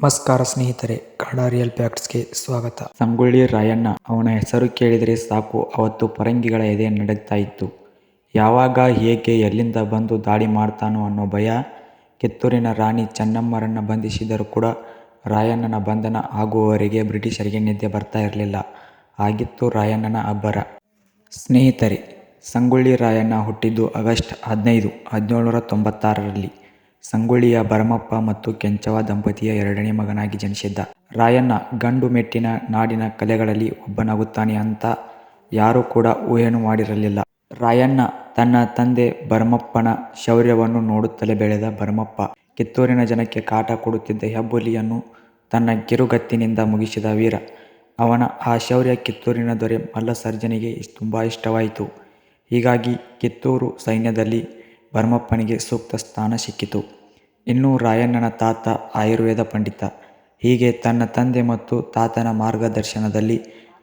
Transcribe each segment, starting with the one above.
ನಮಸ್ಕಾರ ಸ್ನೇಹಿತರೆ, ಕನ್ನಡ ರಿಯಲ್ ಫ್ಯಾಕ್ಟ್ಸ್ಗೆ ಸ್ವಾಗತ. ಸಂಗೊಳ್ಳಿ ರಾಯಣ್ಣ, ಅವನ ಹೆಸರು ಕೇಳಿದರೆ ಸಾಕು ಅವತ್ತು ಫರಂಗಿಗಳ ಎದೆ ನಡುಗ್ತಾ ಇತ್ತು. ಯಾವಾಗ, ಹೇಗೆ, ಎಲ್ಲಿಂದ ಬಂದು ದಾಳಿ ಮಾಡ್ತಾನೋ ಅನ್ನೋ ಭಯ. ಕಿತ್ತೂರಿನ ರಾಣಿ ಚೆನ್ನಮ್ಮರನ್ನ ಬಂಧಿಸಿದರೂ ಕೂಡ ರಾಯಣ್ಣನ ಬಂಧನ ಆಗುವವರೆಗೆ ಬ್ರಿಟಿಷರಿಗೆ ನಿದ್ದೆ ಬರ್ತಾ ಇರಲಿಲ್ಲ. ಆಗಿತ್ತು ರಾಯಣ್ಣನ ಅಬ್ಬರ. ಸ್ನೇಹಿತರೆ, ಸಂಗೊಳ್ಳಿ ರಾಯಣ್ಣ ಹುಟ್ಟಿದ್ದು ಆಗಸ್ಟ್ 15, 1796ರಲ್ಲಿ ಸಂಗೊಳ್ಳಿಯ ಭರಮಪ್ಪ ಮತ್ತು ಕೆಂಚವ್ವ ದಂಪತಿಯ ಎರಡನೇ ಮಗನಾಗಿ ಜನಿಸಿದ್ದ. ರಾಯಣ್ಣ ಗಂಡು ಮೆಟ್ಟಿನ ನಾಡಿನ ಕಲೆಗಳಲ್ಲಿ ಒಬ್ಬನಾಗುತ್ತಾನೆ ಅಂತ ಯಾರೂ ಕೂಡ ಊಹೆನೂ ಮಾಡಿರಲಿಲ್ಲ. ರಾಯಣ್ಣ ತನ್ನ ತಂದೆ ಭರಮಪ್ಪನ ಶೌರ್ಯವನ್ನು ನೋಡುತ್ತಲೇ ಬೆಳೆದ ಭರಮಪ್ಪ ಕಿತ್ತೂರಿನ ಜನಕ್ಕೆ ಕಾಟ ಕೊಡುತ್ತಿದ್ದ ಹೆಬ್ಬುಲಿಯನ್ನು ತನ್ನ ಕಿರುಗತ್ತಿನಿಂದ ಮುಗಿಸಿದ ವೀರ. ಅವನ ಆ ಶೌರ್ಯ ಕಿತ್ತೂರಿನ ದೊರೆ ಮಲ್ಲಸರ್ಜನಿಗೆ ತುಂಬ ಇಷ್ಟವಾಯಿತು. ಹೀಗಾಗಿ ಕಿತ್ತೂರು ಸೈನ್ಯದಲ್ಲಿ ಭರಮಪ್ಪನಿಗೆ ಸೂಕ್ತ ಸ್ಥಾನ ಸಿಕ್ಕಿತು. ಇನ್ನು ರಾಯಣ್ಣನ ತಾತ ಆಯುರ್ವೇದ ಪಂಡಿತ. ಹೀಗೆ ತನ್ನ ತಂದೆ ಮತ್ತು ತಾತನ ಮಾರ್ಗದರ್ಶನದಲ್ಲಿ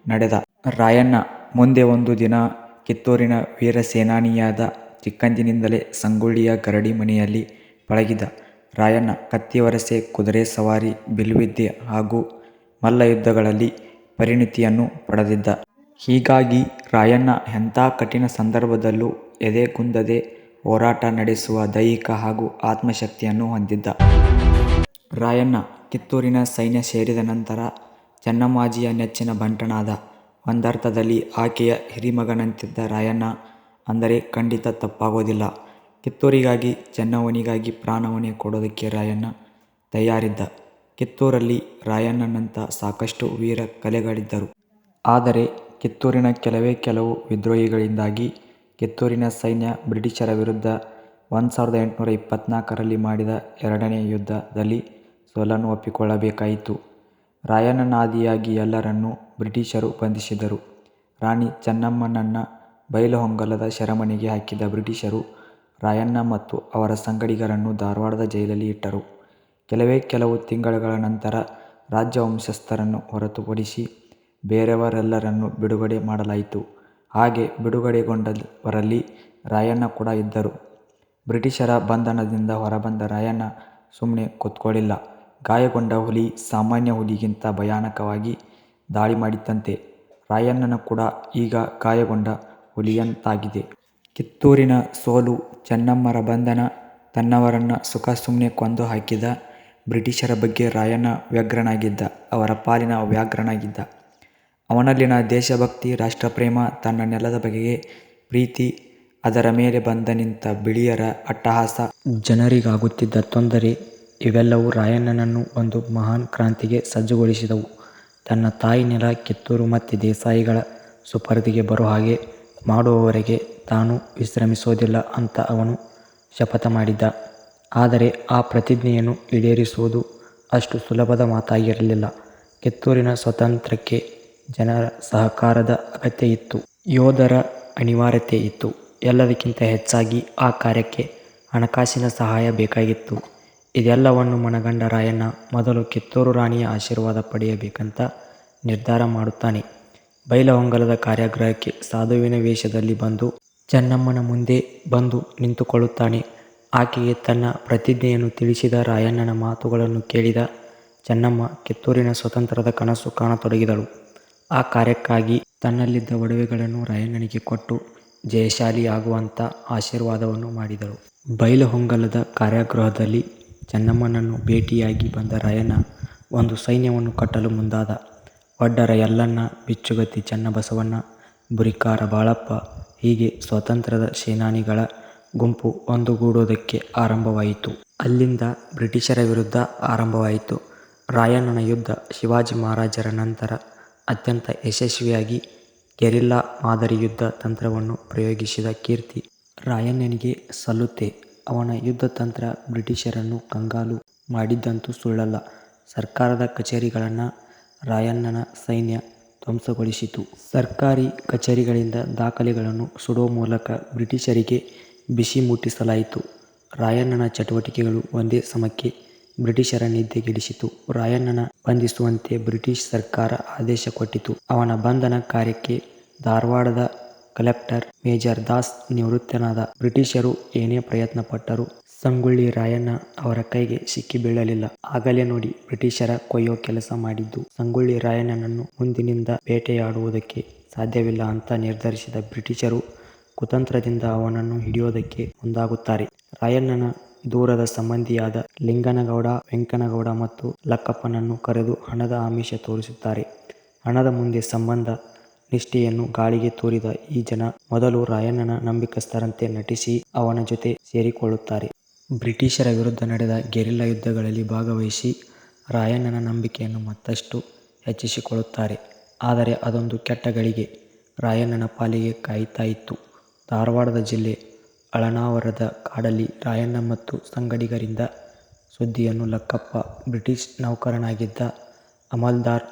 ನಡೆದ ರಾಯಣ್ಣ ಮುಂದೆ ಒಂದು ದಿನ ಕಿತ್ತೂರಿನ ವೀರಸೇನಾನಿಯಾದ ಚಿಕ್ಕಂದಿನಿಂದಲೇ ಸಂಗೊಳ್ಳಿಯ ಗರಡಿ ಮನೆಯಲ್ಲಿ ಪಳಗಿದ ರಾಯಣ್ಣ ಕತ್ತಿವರಸೆ, ಕುದುರೆ ಸವಾರಿ, ಬಿಲ್ಲುವಿದ್ಯೆ ಹಾಗೂ ಮಲ್ಲಯುದ್ಧಗಳಲ್ಲಿ ಪರಿಣಿತಿಯನ್ನು ಪಡೆದಿದ್ದ. ಹೀಗಾಗಿ ರಾಯಣ್ಣ ಎಂಥ ಕಠಿಣ ಸಂದರ್ಭದಲ್ಲೂ ಎದೆಗುಂದದೆ ಹೋರಾಟ ನಡೆಸುವ ದೈಹಿಕ ಹಾಗೂ ಆತ್ಮಶಕ್ತಿಯನ್ನು ಹೊಂದಿದ್ದ. ರಾಯಣ್ಣ ಕಿತ್ತೂರಿನ ಸೈನ್ಯ ಸೇರಿದ ನಂತರ ಚೆನ್ನಮ್ಮಾಜಿಯ ನೆಚ್ಚಿನ ಬಂಟನಾದ. ಒಂದರ್ಥದಲ್ಲಿ ಆಕೆಯ ಹಿರಿಮಗನಂತಿದ್ದ ರಾಯಣ್ಣ ಅಂದರೆ ಖಂಡಿತ ತಪ್ಪಾಗೋದಿಲ್ಲ. ಕಿತ್ತೂರಿಗಾಗಿ, ಚೆನ್ನವ್ವನಿಗಾಗಿ ಪ್ರಾಣವನ್ನೇ ಕೊಡೋದಕ್ಕೆ ರಾಯಣ್ಣ ತಯಾರಿದ್ದ. ಕಿತ್ತೂರಲ್ಲಿ ರಾಯಣ್ಣನಂಥ ಸಾಕಷ್ಟು ವೀರ ಕಲೆಗಳಿದ್ದರು. ಆದರೆ ಕಿತ್ತೂರಿನ ಕೆಲವು ವಿದ್ರೋಹಿಗಳಿಂದಾಗಿ ಕಿತ್ತೂರಿನ ಸೈನ್ಯ ಬ್ರಿಟಿಷರ ವಿರುದ್ಧ 1824ರಲ್ಲಿ ಮಾಡಿದ ಎರಡನೇ ಯುದ್ಧದಲ್ಲಿ ಸೋಲನ್ನು ಒಪ್ಪಿಕೊಳ್ಳಬೇಕಾಯಿತು. ರಾಯಣ್ಣನಾದಿಯಾಗಿ ಎಲ್ಲರನ್ನೂ ಬ್ರಿಟಿಷರು ಬಂಧಿಸಿದರು. ರಾಣಿ ಚೆನ್ನಮ್ಮನನ್ನ ಬೈಲಹೊಂಗಲದ ಸೆರೆಮನೆಗೆ ಹಾಕಿದ ಬ್ರಿಟಿಷರು ರಾಯಣ್ಣ ಮತ್ತು ಅವರ ಸಂಗಡಿಗರನ್ನು ಧಾರವಾಡದ ಜೈಲಲ್ಲಿ ಇಟ್ಟರು. ಕೆಲವು ತಿಂಗಳುಗಳ ನಂತರ ರಾಜವಂಶಸ್ಥರನ್ನು ಹೊರತುಪಡಿಸಿ ಬೇರೆಯವರೆಲ್ಲರನ್ನೂ ಬಿಡುಗಡೆ ಮಾಡಲಾಯಿತು. ಹಾಗೆ ಬಿಡುಗಡೆಗೊಂಡವರಲ್ಲಿ ರಾಯಣ್ಣ ಕೂಡ ಇದ್ದರು. ಬ್ರಿಟಿಷರ ಬಂಧನದಿಂದ ಹೊರಬಂದ ರಾಯಣ್ಣ ಸುಮ್ಮನೆ ಕೂತ್ಕೊಳ್ಳಿಲ್ಲ. ಗಾಯಗೊಂಡ ಹುಲಿ ಸಾಮಾನ್ಯ ಹುಲಿಗಿಂತ ಭಯಾನಕವಾಗಿ ದಾಳಿ ಮಾಡಿತಂತೆ. ರಾಯಣ್ಣನ ಕೂಡ ಈಗ ಗಾಯಗೊಂಡ ಹುಲಿಯಂತಾಗಿದೆ. ಕಿತ್ತೂರಿನ ಸೋಲು, ಚೆನ್ನಮ್ಮರ ಬಂಧನ, ತನ್ನವರನ್ನ ಸುಮ್ಮನೆ ಕೊಂದು ಹಾಕಿದ ಬ್ರಿಟಿಷರ ಬಗ್ಗೆ ರಾಯಣ್ಣ ವ್ಯಗ್ರನಾಗಿದ್ದ. ಅವರ ಪಾಲಿನ ವ್ಯಾಘ್ರನಾಗಿದ್ದ. ಅವನಲ್ಲಿನ ದೇಶಭಕ್ತಿ, ರಾಷ್ಟ್ರಪ್ರೇಮ, ತನ್ನ ನೆಲದ ಬಗೆಗೆ ಪ್ರೀತಿ, ಅದರ ಮೇಲೆ ಬಂದ ನಿಂತ ಬಿಳಿಯರ ಅಟ್ಟಹಾಸ, ಜನರಿಗಾಗುತ್ತಿದ್ದ ತೊಂದರೆ ಇವೆಲ್ಲವೂ ರಾಯಣ್ಣನನ್ನು ಒಂದು ಮಹಾನ್ ಕ್ರಾಂತಿಗೆ ಸಜ್ಜುಗೊಳಿಸಿದವು. ತನ್ನ ತಾಯಿ ನೆಲ ಕಿತ್ತೂರು ಮತ್ತೆ ದೇಸಾಯಿಗಳ ಸುಪರ್ದಿಗೆ ಬರೋ ಹಾಗೆ ಮಾಡುವವರೆಗೆ ತಾನು ವಿಶ್ರಮಿಸೋದಿಲ್ಲ ಅಂತ ಅವನು ಶಪಥ ಮಾಡಿದ್ದ. ಆದರೆ ಆ ಪ್ರತಿಜ್ಞೆಯನ್ನು ಈಡೇರಿಸುವುದು ಅಷ್ಟು ಸುಲಭದ ಮಾತಾಗಿರಲಿಲ್ಲ. ಕಿತ್ತೂರಿನ ಸ್ವಾತಂತ್ರ್ಯಕ್ಕೆ ಜನರ ಸಹಕಾರದ ಅಗತ್ಯ ಇತ್ತು. ಯೋಧರ ಅನಿವಾರ್ಯತೆ ಇತ್ತು. ಎಲ್ಲದಕ್ಕಿಂತ ಹೆಚ್ಚಾಗಿ ಆ ಕಾರ್ಯಕ್ಕೆ ಹಣಕಾಸಿನ ಸಹಾಯ ಬೇಕಾಗಿತ್ತು. ಇದೆಲ್ಲವನ್ನು ಮನಗಂಡ ರಾಯಣ್ಣ ಮೊದಲು ಕಿತ್ತೂರು ರಾಣಿಯ ಆಶೀರ್ವಾದ ಪಡೆಯಬೇಕಂತ ನಿರ್ಧಾರ ಮಾಡುತ್ತಾನೆ. ಬೈಲಹೊಂಗಲದ ಕಾರಾಗೃಹಕ್ಕೆ ಸಾಧುವಿನ ವೇಷದಲ್ಲಿ ಬಂದು ಚೆನ್ನಮ್ಮನ ಮುಂದೆ ಬಂದು ನಿಂತುಕೊಳ್ಳುತ್ತಾನೆ. ಆಕೆಗೆ ತನ್ನ ಪ್ರತಿಜ್ಞೆಯನ್ನು ತಿಳಿಸಿದ ರಾಯಣ್ಣನ ಮಾತುಗಳನ್ನು ಕೇಳಿದ ಚೆನ್ನಮ್ಮ ಕಿತ್ತೂರಿನ ಸ್ವಾತಂತ್ರ್ಯದ ಕನಸು ಕಾಣತೊಡಗಿದಳು. ಆ ಕಾರ್ಯಕ್ಕಾಗಿ ತನ್ನಲ್ಲಿದ್ದ ಒಡವೆಗಳನ್ನು ರಾಯಣ್ಣನಿಗೆ ಕೊಟ್ಟು ಜಯಶಾಲಿ ಆಗುವಂಥ ಆಶೀರ್ವಾದವನ್ನು ಮಾಡಿದಳು. ಬೈಲಹೊಂಗಲದ ಕಾರಾಗೃಹದಲ್ಲಿ ಚೆನ್ನಮ್ಮನನ್ನು ಭೇಟಿಯಾಗಿ ಬಂದ ರಾಯಣ್ಣ ಒಂದು ಸೈನ್ಯವನ್ನು ಕಟ್ಟಲು ಮುಂದಾದ. ಒಡ್ಡರ ಯಲ್ಲಣ್ಣ, ಬಿಚ್ಚುಗತ್ತಿ ಚೆನ್ನಬಸವಣ್ಣ, ಬುರಿಕಾರ ಬಾಳಪ್ಪ ಹೀಗೆ ಸ್ವಾತಂತ್ರ್ಯದ ಸೇನಾನಿಗಳ ಗುಂಪು ಒಂದುಗೂಡೋದಕ್ಕೆ ಆರಂಭವಾಯಿತು. ಅಲ್ಲಿಂದ ಬ್ರಿಟಿಷರ ವಿರುದ್ಧ ಆರಂಭವಾಯಿತು ರಾಯಣ್ಣನ ಯುದ್ಧ. ಶಿವಾಜಿ ಮಹಾರಾಜರ ನಂತರ ಅತ್ಯಂತ ಯಶಸ್ವಿಯಾಗಿ ಗೆರಿಲ್ಲಾ ಮಾದರಿ ಯುದ್ಧ ತಂತ್ರವನ್ನು ಪ್ರಯೋಗಿಸಿದ ಕೀರ್ತಿ ರಾಯಣ್ಣನಿಗೆ ಸಲ್ಲುತ್ತೆ. ಅವನ ಯುದ್ಧ ತಂತ್ರ ಬ್ರಿಟಿಷರನ್ನು ಕಂಗಾಲು ಮಾಡಿದ್ದಂತೂ ಸುಳ್ಳಲ್ಲ. ಸರ್ಕಾರದ ಕಚೇರಿಗಳನ್ನು ರಾಯಣ್ಣನ ಸೈನ್ಯ ಧ್ವಂಸಗೊಳಿಸಿತು. ಸರ್ಕಾರಿ ಕಚೇರಿಗಳಿಂದ ದಾಖಲೆಗಳನ್ನು ಸುಡೋ ಮೂಲಕ ಬ್ರಿಟಿಷರಿಗೆ ಬಿಸಿ ಮುಟ್ಟಿಸಲಾಯಿತು. ರಾಯಣ್ಣನ ಚಟುವಟಿಕೆಗಳು ಒಂದೇ ಸಮಕ್ಕೆ ಬ್ರಿಟಿಷರ ನಿದ್ದೆಗೆಡಿಸಿತು. ರಾಯಣ್ಣನ ಬಂಧಿಸುವಂತೆ ಬ್ರಿಟಿಷ್ ಸರ್ಕಾರ ಆದೇಶ ಕೊಟ್ಟಿತು. ಅವನ ಬಂಧನ ಕಾರ್ಯಕ್ಕೆ ಧಾರವಾಡದ ಕಲೆಕ್ಟರ್ ಮೇಜರ್ ದಾಸ್ ನಿವೃತ್ತನಾದ. ಬ್ರಿಟಿಷರು ಏನೇ ಪ್ರಯತ್ನ ಪಟ್ಟರೂ ಸಂಗೊಳ್ಳಿ ರಾಯಣ್ಣ ಅವರ ಕೈಗೆ ಸಿಕ್ಕಿ ಬೀಳಲಿಲ್ಲ. ಆಗಲೇ ನೋಡಿ ಬ್ರಿಟಿಷರ ಕೊಯ್ಯೋ ಕೆಲಸ ಮಾಡಿದ್ದು. ಸಂಗೊಳ್ಳಿ ರಾಯಣ್ಣನನ್ನು ಮುಂದಿನಿಂದ ಬೇಟೆಯಾಡುವುದಕ್ಕೆ ಸಾಧ್ಯವಿಲ್ಲ ಅಂತ ನಿರ್ಧರಿಸಿದ ಬ್ರಿಟಿಷರು ಕುತಂತ್ರದಿಂದ ಅವನನ್ನು ಹಿಡಿಯೋದಕ್ಕೆ ಮುಂದಾಗುತ್ತಾರೆ. ರಾಯಣ್ಣನ ದೂರದ ಸಂಬಂಧಿಯಾದ ಲಿಂಗನಗೌಡ, ವೆಂಕನಗೌಡ ಮತ್ತು ಲಕ್ಕಪ್ಪನನ್ನು ಕರೆದು ಹಣದ ಆಮಿಷ ತೋರಿಸುತ್ತಾರೆ. ಹಣದ ಮುಂದೆ ಸಂಬಂಧ ನಿಷ್ಠೆಯನ್ನು ಗಾಳಿಗೆ ತೂರಿದ ಈ ಜನ ಮೊದಲು ರಾಯಣ್ಣನ ನಂಬಿಕಸ್ಥರಂತೆ ನಟಿಸಿ ಅವನ ಜೊತೆ ಸೇರಿಕೊಳ್ಳುತ್ತಾರೆ. ಬ್ರಿಟಿಷರ ವಿರುದ್ಧ ನಡೆದ ಗೆರಿಲ್ಲಾ ಯುದ್ಧಗಳಲ್ಲಿ ಭಾಗವಹಿಸಿ ರಾಯಣ್ಣನ ನಂಬಿಕೆಯನ್ನು ಮತ್ತಷ್ಟು ಹೆಚ್ಚಿಸಿಕೊಳ್ಳುತ್ತಾರೆ. ಆದರೆ ಅದೊಂದು ಕೆಟ್ಟ ಗಳಿಗೆ ರಾಯಣ್ಣನ ಪಾಲಿಗೆ ಕಾಯುತ್ತಾ ಇತ್ತು. ಧಾರವಾಡ ಜಿಲ್ಲೆ ಅಳ್ನಾವರದ ಕಾಡಲ್ಲಿ ರಾಯಣ್ಣ ಮತ್ತು ಸಂಗಡಿಗರಿಂದ ಸುದ್ದಿಯನ್ನು ಲಕ್ಕಪ್ಪ ಬ್ರಿಟಿಷ್ ನೌಕರನಾಗಿದ್ದ ಅಮಲ್ದಾರ್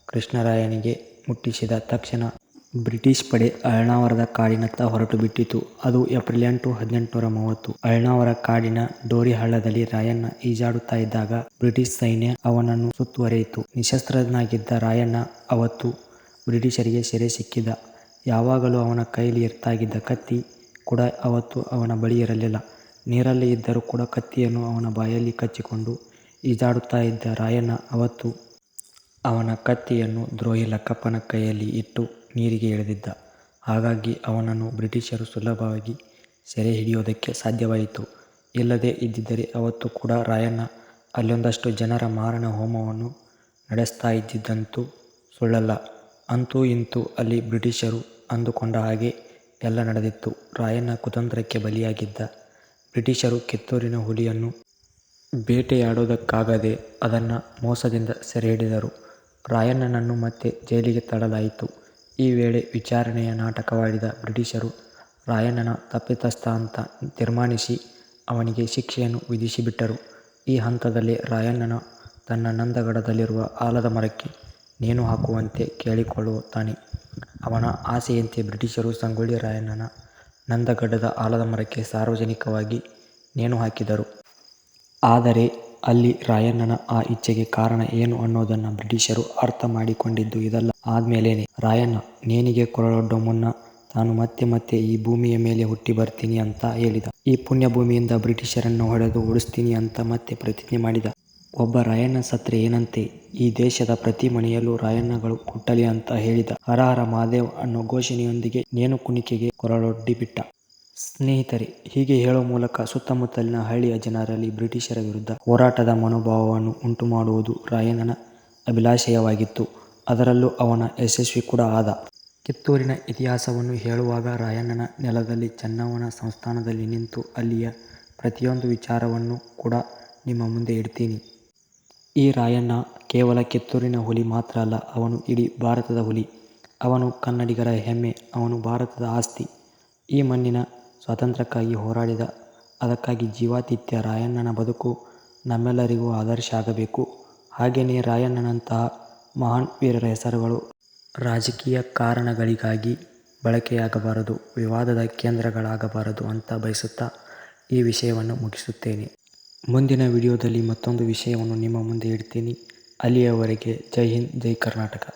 ಕೃಷ್ಣರಾಯನಿಗೆ ಮುಟ್ಟಿಸಿದ ತಕ್ಷಣ ಬ್ರಿಟಿಷ್ ಪಡೆ ಅಳ್ನಾವರದ ಕಾಡಿನತ್ತ ಹೊರಟು ಬಿಟ್ಟಿತು. ಅದು ಏಪ್ರಿಲ್ 8, 1830. ಅಳ್ನಾವರ ಕಾಡಿನ ಡೋರಿ ಹಳ್ಳದಲ್ಲಿ ರಾಯಣ್ಣ ಈಜಾಡುತ್ತಾ ಇದ್ದಾಗ ಬ್ರಿಟಿಷ್ ಸೈನ್ಯ ಅವನನ್ನು ಸುತ್ತುವರಿಯಿತು. ನಿಶಸ್ತ್ರನಾಗಿದ್ದ ರಾಯಣ್ಣ ಅವತ್ತು ಬ್ರಿಟಿಷರಿಗೆ ಸೆರೆ ಸಿಕ್ಕಿದ. ಯಾವಾಗಲೂ ಅವನ ಕೈಲಿ ಇರ್ತಾಗಿದ್ದ ಕತ್ತಿ ಕೂಡ ಅವತ್ತು ಅವನ ಬಳಿ ಇರಲಿಲ್ಲ. ನೀರಲ್ಲಿ ಇದ್ದರೂ ಕೂಡ ಕತ್ತಿಯನ್ನು ಅವನ ಬಾಯಲ್ಲಿ ಕಚ್ಚಿಕೊಂಡು ಈಜಾಡುತ್ತಾ ಇದ್ದ ರಾಯಣ್ಣ ಅವತ್ತು ಅವನ ಕತ್ತಿಯನ್ನು ದ್ರೋಹಿ ಲಕ್ಕಪ್ಪನ ಕೈಯಲ್ಲಿ ಇಟ್ಟು ನೀರಿಗೆ ಇಳಿದಿದ್ದ. ಹಾಗಾಗಿ ಅವನನ್ನು ಬ್ರಿಟಿಷರು ಸುಲಭವಾಗಿ ಸೆರೆ ಹಿಡಿಯೋದಕ್ಕೆ ಸಾಧ್ಯವಾಯಿತು. ಇಲ್ಲದೇ ಇದ್ದಿದ್ದರೆ ಅವತ್ತು ಕೂಡ ರಾಯಣ್ಣ ಅಲ್ಲೊಂದಷ್ಟು ಜನರ ಮಾರಣ ಹೋಮವನ್ನು ನಡೆಸ್ತಾ ಇದ್ದಿದ್ದಂತೂ ಸುಳ್ಳಲ್ಲ. ಅಂತೂ ಇಂತೂ ಅಲ್ಲಿ ಬ್ರಿಟಿಷರು ಅಂದುಕೊಂಡ ಹಾಗೆ ಎಲ್ಲ ನಡೆದಿತ್ತು. ರಾಯಣ್ಣ ಕುತಂತ್ರಕ್ಕೆ ಬಲಿಯಾಗಿದ್ದ ಬ್ರಿಟಿಷರು ಕಿತ್ತೂರಿನ ಹುಲಿಯನ್ನು ಬೇಟೆಯಾಡೋದಕ್ಕಾಗದೆ ಅದನ್ನು ಮೋಸದಿಂದ ಸೆರೆ ಹಿಡಿದರು. ರಾಯಣ್ಣನನ್ನು ಮತ್ತೆ ಜೈಲಿಗೆ ತಳ್ಳಲಾಯಿತು. ಈ ವೇಳೆ ವಿಚಾರಣೆಯ ನಾಟಕವಾಡಿದ ಬ್ರಿಟಿಷರು ರಾಯಣ್ಣನ ತಪ್ಪಿತಸ್ಥ ಅಂತ ತೀರ್ಮಾನಿಸಿ ಅವನಿಗೆ ಶಿಕ್ಷೆಯನ್ನು ವಿಧಿಸಿಬಿಟ್ಟರು. ಈ ಹಂತದಲ್ಲೇ ರಾಯಣ್ಣನ ತನ್ನ ನಂದಗಡದಲ್ಲಿರುವ ಆಲದ ಮರಕ್ಕೆ ನೇಣು ಹಾಕುವಂತೆ ಕೇಳಿಕೊಳ್ಳುತ್ತಾನೆ. ಅವನ ಆಸೆಯಂತೆ ಬ್ರಿಟಿಷರು ಸಂಗೊಳ್ಳಿ ರಾಯಣ್ಣನ ನಂದಗಡ್ಡದ ಆಲದ ಮರಕ್ಕೆ ಸಾರ್ವಜನಿಕವಾಗಿ ನೇಣು ಹಾಕಿದರು. ಆದರೆ ಅಲ್ಲಿ ರಾಯಣ್ಣನ ಆ ಇಚ್ಛೆಗೆ ಕಾರಣ ಏನು ಅನ್ನೋದನ್ನು ಬ್ರಿಟಿಷರು ಅರ್ಥ ಮಾಡಿಕೊಂಡಿದ್ದು ಇದೆಲ್ಲ ಆದ್ಮೇಲೇನೆ. ರಾಯಣ್ಣ ನೇಣಿಗೆ ಕೊರಳೊಡ್ಡೋ ಮುನ್ನ ತಾನು ಮತ್ತೆ ಮತ್ತೆ ಈ ಭೂಮಿಯ ಮೇಲೆ ಹುಟ್ಟಿ ಬರ್ತೀನಿ ಅಂತ ಹೇಳಿದ. ಈ ಪುಣ್ಯ ಭೂಮಿಯಿಂದ ಬ್ರಿಟಿಷರನ್ನು ಹೊಡೆದು ಓಡಿಸ್ತೀನಿ ಅಂತ ಮತ್ತೆ ಪ್ರತಿಜ್ಞೆ ಮಾಡಿದ. ಒಬ್ಬ ರಾಯಣ್ಣ ಸತ್ರೆ ಏನಂತೆ, ಈ ದೇಶದ ಪ್ರತಿ ಮನೆಯಲ್ಲೂ ರಾಯಣ್ಣಗಳು ಹುಟ್ಟಲಿ ಅಂತ ಹೇಳಿದ. ಹರ ಹರ ಮಹಾದೇವ್ ಅನ್ನೋ ಘೋಷಣೆಯೊಂದಿಗೆ ನೇಣು ಕುಣಿಕೆಗೆ ಕೊರಳೊಡ್ಡಿಬಿಟ್ಟ. ಸ್ನೇಹಿತರೆ, ಹೀಗೆ ಹೇಳೋ ಮೂಲಕ ಸುತ್ತಮುತ್ತಲಿನ ಹಳ್ಳಿಯ ಜನರಲ್ಲಿ ಬ್ರಿಟಿಷರ ವಿರುದ್ಧ ಹೋರಾಟದ ಮನೋಭಾವವನ್ನು ಉಂಟು ಮಾಡುವುದು ರಾಯಣ್ಣನ ಅಭಿಲಾಷೆಯವಾಗಿತ್ತು. ಅದರಲ್ಲೂ ಅವನ ಯಶಸ್ವಿ ಕೂಡ ಆದ. ಕಿತ್ತೂರಿನ ಇತಿಹಾಸವನ್ನು ಹೇಳುವಾಗ ರಾಯಣ್ಣನ ನೆಲದಲ್ಲಿ ಚೆನ್ನಮ್ಮನ ಸಂಸ್ಥಾನದಲ್ಲಿ ನಿಂತು ಅಲ್ಲಿಯ ಪ್ರತಿಯೊಂದು ವಿಚಾರವನ್ನು ಕೂಡ ನಿಮ್ಮ ಮುಂದೆ ಇಡ್ತೀನಿ. ಈ ರಾಯಣ್ಣ ಕೇವಲ ಕಿತ್ತೂರಿನ ಹುಲಿ ಮಾತ್ರ ಅಲ್ಲ, ಅವನು ಇಡೀ ಭಾರತದ ಹುಲಿ. ಅವನು ಕನ್ನಡಿಗರ ಹೆಮ್ಮೆ, ಅವನು ಭಾರತದ ಆಸ್ತಿ. ಈ ಮಣ್ಣಿನ ಸ್ವಾತಂತ್ರ್ಯಕ್ಕಾಗಿ ಹೋರಾಡಿದ, ಅದಕ್ಕಾಗಿ ಜೀವಾತಿಥ್ಯ ರಾಯಣ್ಣನ ಬದುಕು ನಮ್ಮೆಲ್ಲರಿಗೂ ಆದರ್ಶ ಆಗಬೇಕು. ಹಾಗೆಯೇ ರಾಯಣ್ಣನಂತಹ ಮಹಾನ್ ವೀರರ ಹೆಸರುಗಳು ರಾಜಕೀಯ ಕಾರಣಗಳಿಗಾಗಿ ಬಳಕೆಯಾಗಬಾರದು, ವಿವಾದದ ಕೇಂದ್ರಗಳಾಗಬಾರದು ಅಂತ ಬಯಸುತ್ತಾ ಈ ವಿಷಯವನ್ನು ಮುಗಿಸುತ್ತೇನೆ. ಮುಂದಿನ ವಿಡಿಯೋದಲ್ಲಿ ಮತ್ತೊಂದು ವಿಷಯವನ್ನು ನಿಮ್ಮ ಮುಂದೆ ಇಡ್ತೀನಿ. ಅಲ್ಲಿಯವರೆಗೆ ಜೈ ಹಿಂದ್, ಜೈ ಕರ್ನಾಟಕ.